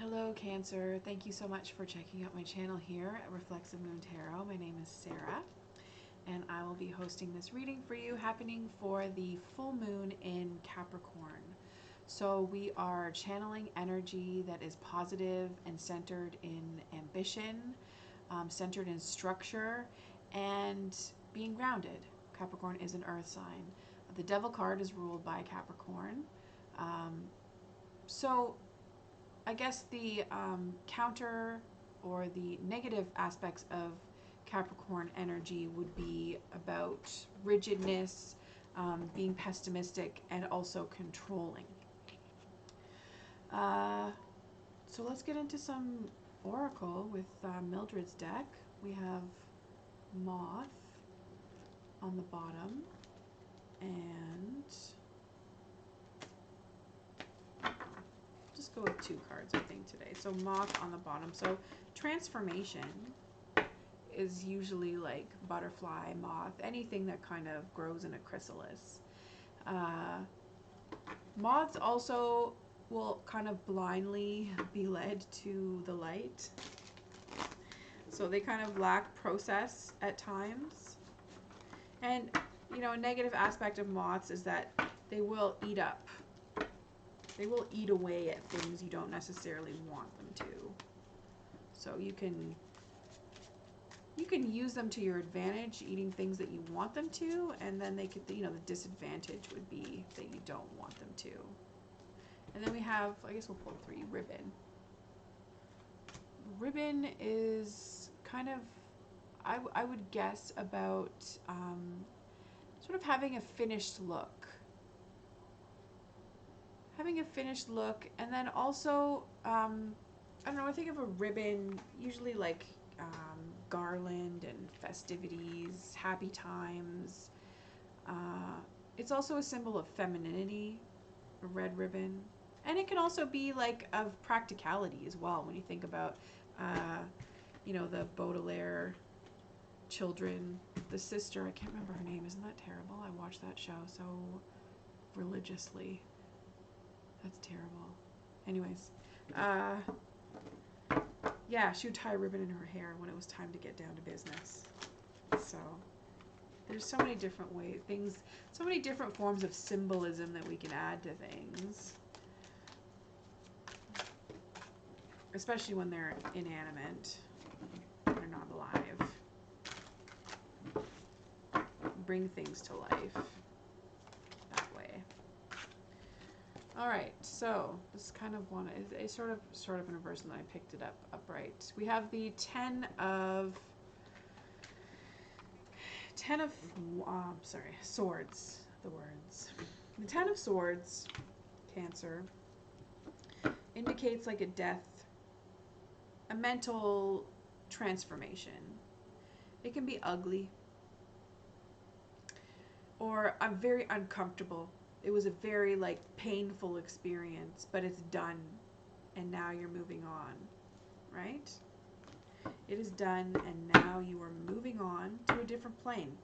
Hello Cancer, thank you so much for checking out my channel here at Reflexive Moon Tarot. My name is Sarah and I will be hosting this reading for you happening for the full moon in Capricorn. So we are channeling energy that is positive and centered in ambition, centered in structure, and being grounded. Capricorn is an earth sign. The Devil card is ruled by Capricorn. So I guess the counter or the negative aspects of Capricorn energy would be about rigidness, being pessimistic, and also controlling. So let's get into some oracle with Mildred's deck. We have Moth on the bottom and just go with 2 cards I think today. So Moth on the bottom. So transformation is usually like butterfly, moth, anything that kind of grows in a chrysalis. Moths also will kind of blindly be led to the light. So they kind of lack process at times. And, you know, a negative aspect of moths is that they will eat up. They will eat away at things you don't necessarily want them to. So you can use them to your advantage, eating things that you want them to, and then they could, you know, the disadvantage would be that you don't want them to. And then we have, I guess we'll pull 3, ribbon. Ribbon is kind of, I would guess about sort of having a finished look. Having a finished look, and then also, I don't know, I think of a ribbon, usually like garland and festivities, happy times. It's also a symbol of femininity, a red ribbon. And it can also be like of practicality as well, when you think about, you know, the Baudelaire children, the sister, I can't remember her name, isn't that terrible? I watched that show so religiously. That's terrible. Anyways, yeah, she would tie a ribbon in her hair when it was time to get down to business. So there's so many different ways, so many different forms of symbolism that we can add to things. Especially when they're inanimate, they're not alive. Bring things to life that way. All right, so this kind of one is sort of in reverse, and then I picked it up upright. We have the ten of swords. The words. The 10 of swords, Cancer, indicates like a death, a mental transformation. It can be ugly, or I'm very uncomfortable. It was a very like painful experience, but it's done, and now you're moving on, right? It is done, and now you are moving on to a different plane.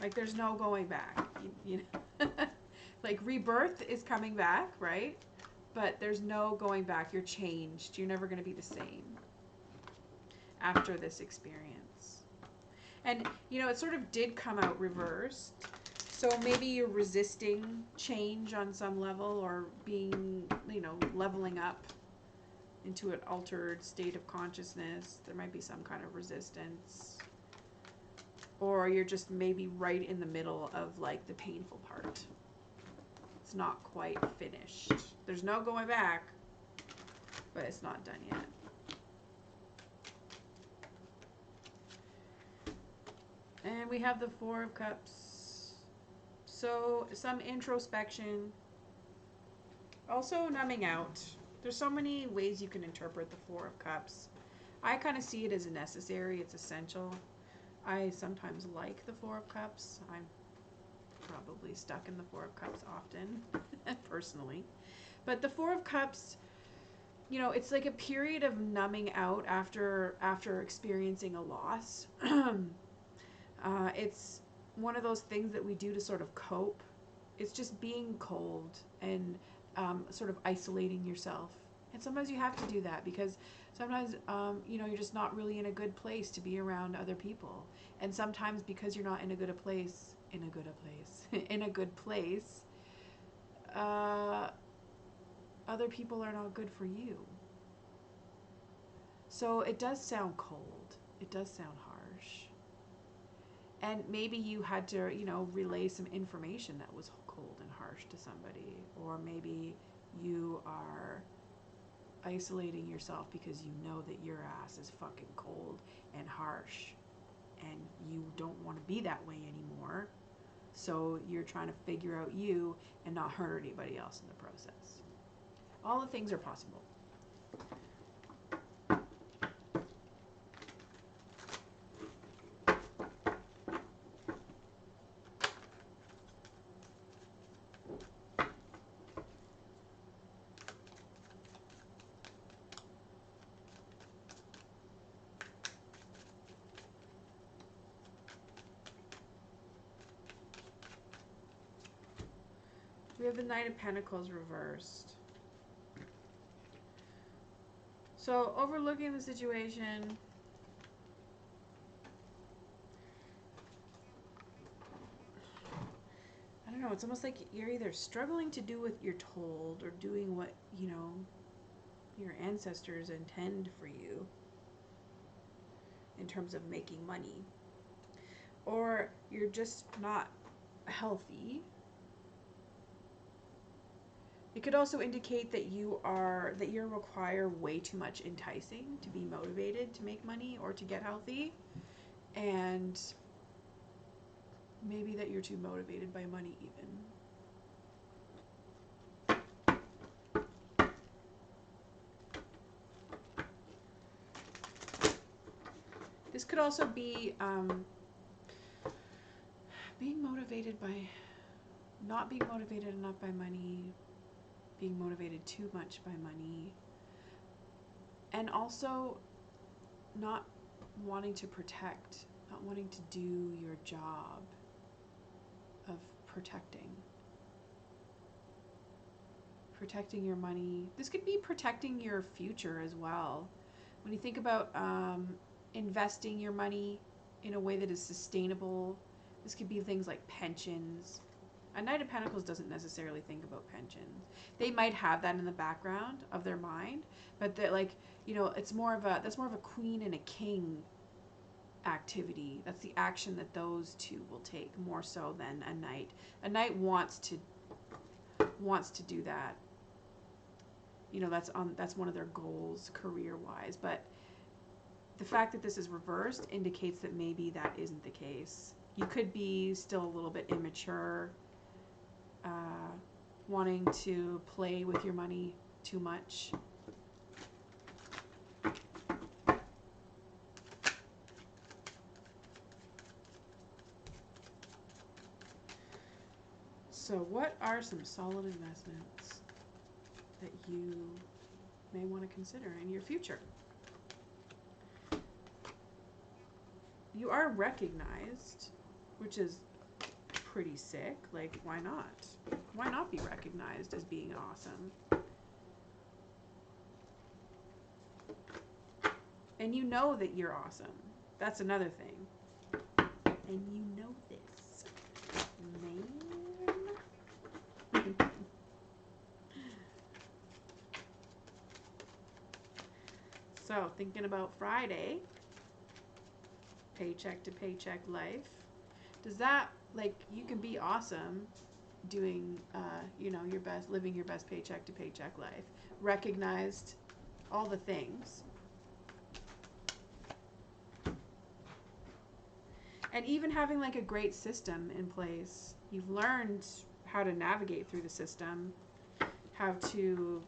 Like there's no going back. You know, like rebirth is coming back, right? But there's no going back. You're changed. You're never going to be the same after this experience. And you know, it sort of did come out reversed. So maybe you're resisting change on some level, or being, you know, leveling up into an altered state of consciousness. There might be some kind of resistance. Or you're just maybe right in the middle of like the painful part. It's not quite finished. There's no going back, but it's not done yet. And we have the 4 of Cups. So some introspection. Also numbing out. There's so many ways you can interpret the 4 of Cups. I kind of see it as necessary. It's essential. I sometimes like the 4 of Cups. I'm probably stuck in the 4 of Cups often, personally. But the 4 of Cups, you know, it's like a period of numbing out after experiencing a loss. It's one of those things that we do to sort of cope. It's just being cold and sort of isolating yourself And sometimes you have to do that because sometimes, you know, you're just not really in a good place to be around other people. And sometimes because you're not in a good place, in a good place, other people are not good for you. So it does sound cold. It does sound harsh. And maybe you had to, you know, relay some information that was cold and harsh to somebody. Or maybe you are isolating yourself because you know that your ass is fucking cold and harsh. And you don't want to be that way anymore. So you're trying to figure out you and not hurt anybody else in the process. All the things are possible. We have the Knight of Pentacles reversed. So, overlooking the situation, I don't know, it's almost like you're either struggling to do what you're told or doing what, you know, your ancestors intend for you in terms of making money. Or you're just not healthy. It could also indicate that you require way too much enticing to be motivated to make money or to get healthy, and maybe that you're too motivated by money even. This could also be being motivated by not being motivated enough by money, being motivated too much by money, and also not wanting to protect, not wanting to do your job of protecting your money. This could be protecting your future as well. When you think about investing your money in a way that is sustainable, this could be things like pensions. A Knight of Pentacles doesn't necessarily think about pensions. They might have that in the background of their mind, but they're like, you know, that's more of a queen and a king activity. That's the action that those two will take more so than a knight. A knight wants to do that. You know, that's one of their goals career-wise, but the fact that this is reversed indicates that maybe that isn't the case. You could be still a little bit immature, wanting to play with your money too much. So what are some solid investments that you may want to consider in your future? You are recognized, which is pretty sick. Like, why not? Why not be recognized as being awesome? And you know that you're awesome. That's another thing. And you know this, man. So, thinking about Friday, paycheck to paycheck life. Does that, like, you can be awesome doing, you know, your best, living your best paycheck to paycheck life. Recognized, all the things. And even having like a great system in place. You've learned how to navigate through the system, how to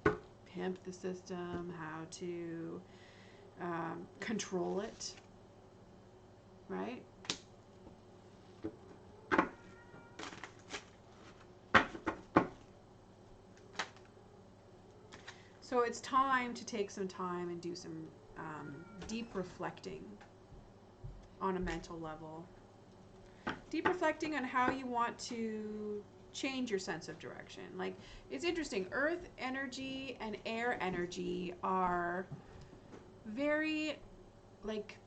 pimp the system, how to control it, right? So it's time to take some time and do some deep reflecting on a mental level. Deep reflecting on how you want to change your sense of direction. Like, it's interesting. Earth energy and air energy are very, like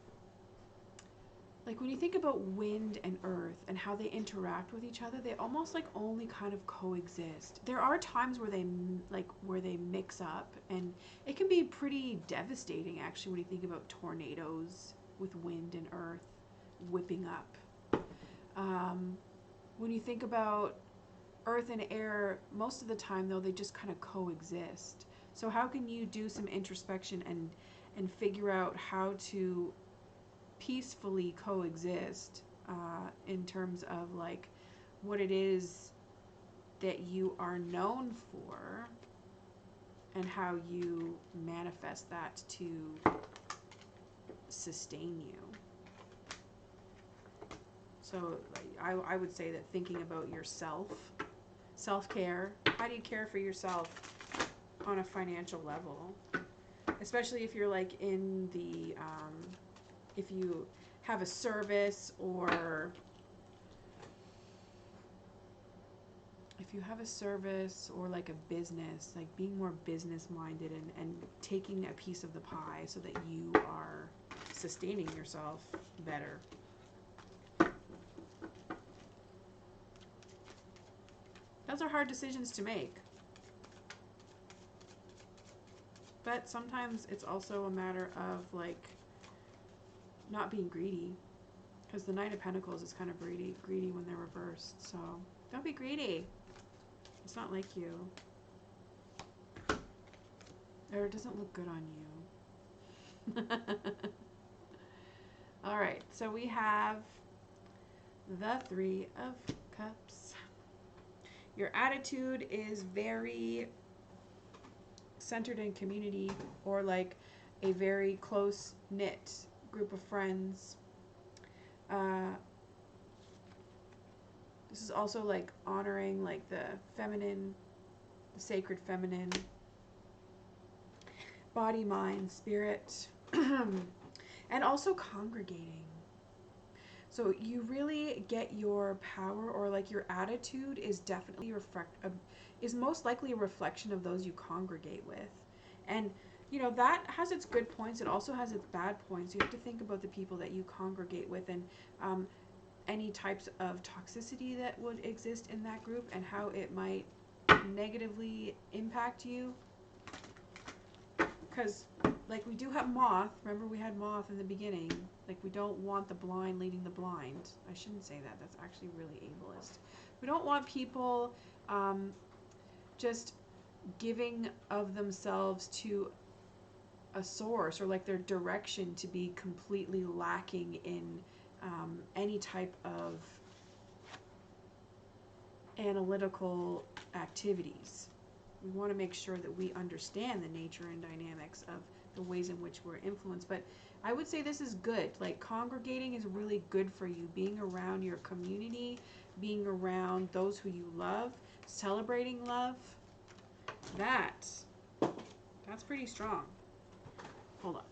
when you think about wind and earth and how they interact with each other, they almost like only kind of coexist. There are times where they mix up, and it can be pretty devastating actually when you think about tornadoes with wind and earth whipping up. When you think about earth and air, most of the time though, they just kind of coexist. So how can you do some introspection and figure out how to peacefully coexist in terms of like what it is that you are known for and how you manifest that to sustain you. So I would say that thinking about yourself, self-care, how do you care for yourself on a financial level? Especially if you're like in the, if you have a service, or if you have a service or like a business, like being more business minded and taking a piece of the pie so that you are sustaining yourself better. Those are hard decisions to make. But sometimes it's also a matter of like not being greedy, because the Knight of Pentacles is kind of greedy when they're reversed. So don't be greedy. It's not like you. Or it doesn't look good on you. All right, so we have the Three of Cups. Your attitude is very centered in community, or like a very close-knit group of friends. This is also like honoring like the feminine, the sacred feminine, body, mind, spirit, and also congregating. So you really get your power, or like your attitude is definitely is most likely a reflection of those you congregate with. And you know, that has its good points. It also has its bad points. You have to think about the people that you congregate with, and any types of toxicity that would exist in that group, and how it might negatively impact you. Because like we do have moth. Remember, we had moth in the beginning. Like, we don't want the blind leading the blind. I shouldn't say that. That's actually really ableist. We don't want people just giving of themselves to a source, or like their direction to be completely lacking in any type of analytical activities. We want to make sure that we understand the nature and dynamics of the ways in which we're influenced. But I would say this is good. Like, congregating is really good for you. Being around your community, being around those who you love, celebrating love, that's pretty strong. Hold on.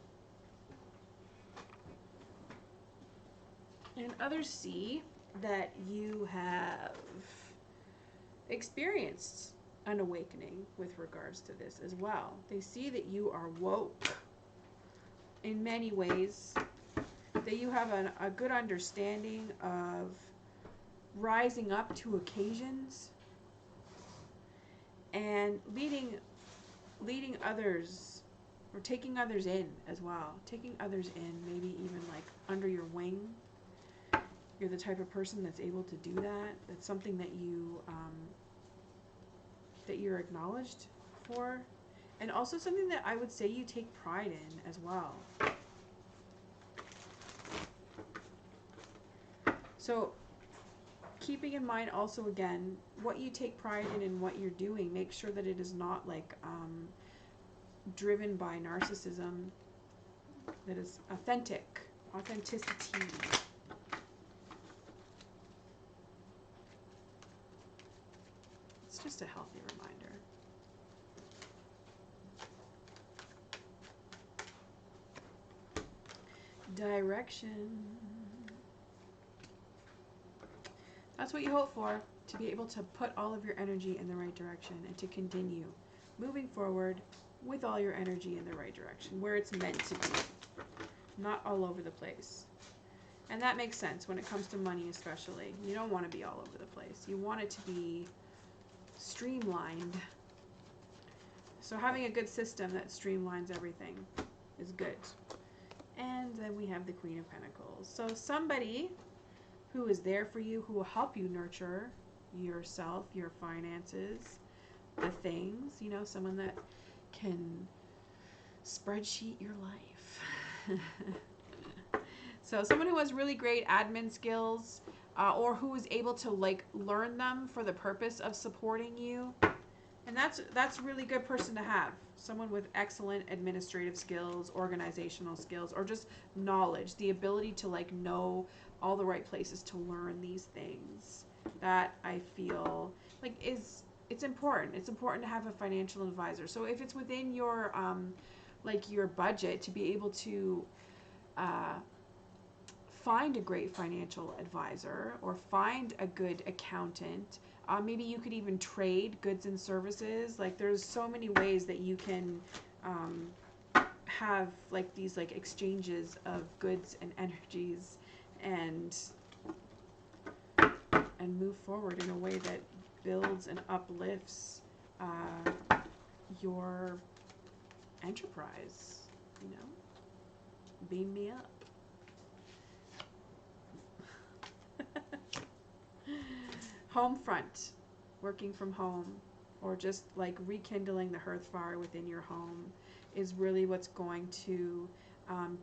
And others see that you have experienced an awakening with regards to this as well. They see that you are woke in many ways, that you have a good understanding of rising up to occasions and leading others, or taking others in as well. Taking others in, maybe even like under your wing. You're the type of person that's able to do that. That's something that you're acknowledged for, and also something that I would say you take pride in as well. So keeping in mind also, again, what you take pride in and what you're doing, make sure that it is not like driven by narcissism, that is authenticity. It's just a healthy reminder. Direction. That's what you hope for. to be able to put all of your energy in the right direction and to continue moving forward with all your energy in the right direction, where it's meant to be, not all over the place. And that makes sense when it comes to money especially. You don't want to be all over the place. You want it to be streamlined. So having a good system that streamlines everything is good. And then we have the Queen of Pentacles. So somebody who is there for you, who will help you nurture yourself, your finances, the things, you know, someone that can spreadsheet your life. So someone who has really great admin skills, or who is able to like learn them for the purpose of supporting you. And that's a really good person to have. Someone with excellent administrative skills, organizational skills, or just knowledge, the ability to like know all the right places to learn these things. That I feel like it's important. It's important to have a financial advisor. So if it's within your like your budget to be able to find a great financial advisor or find a good accountant. Maybe you could even trade goods and services. Like there's so many ways that you can have like these like exchanges of goods and energies and move forward in a way that builds and uplifts your enterprise, you know? Beam me up. Home front, working from home, or just like rekindling the hearth fire within your home is really what's going to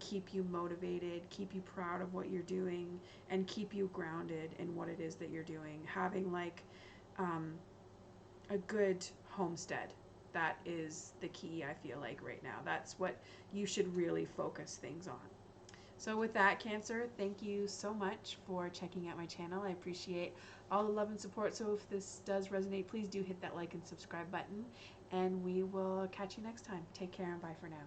keep you motivated, keep you proud of what you're doing, and keep you grounded in what it is that you're doing. Having like a good homestead, that is the key, I feel like, right now. That's what you should really focus things on. So with that, Cancer, thank you so much for checking out my channel. I appreciate all the love and support. So if this does resonate, please do hit that like and subscribe button, and we will catch you next time. Take care and bye for now.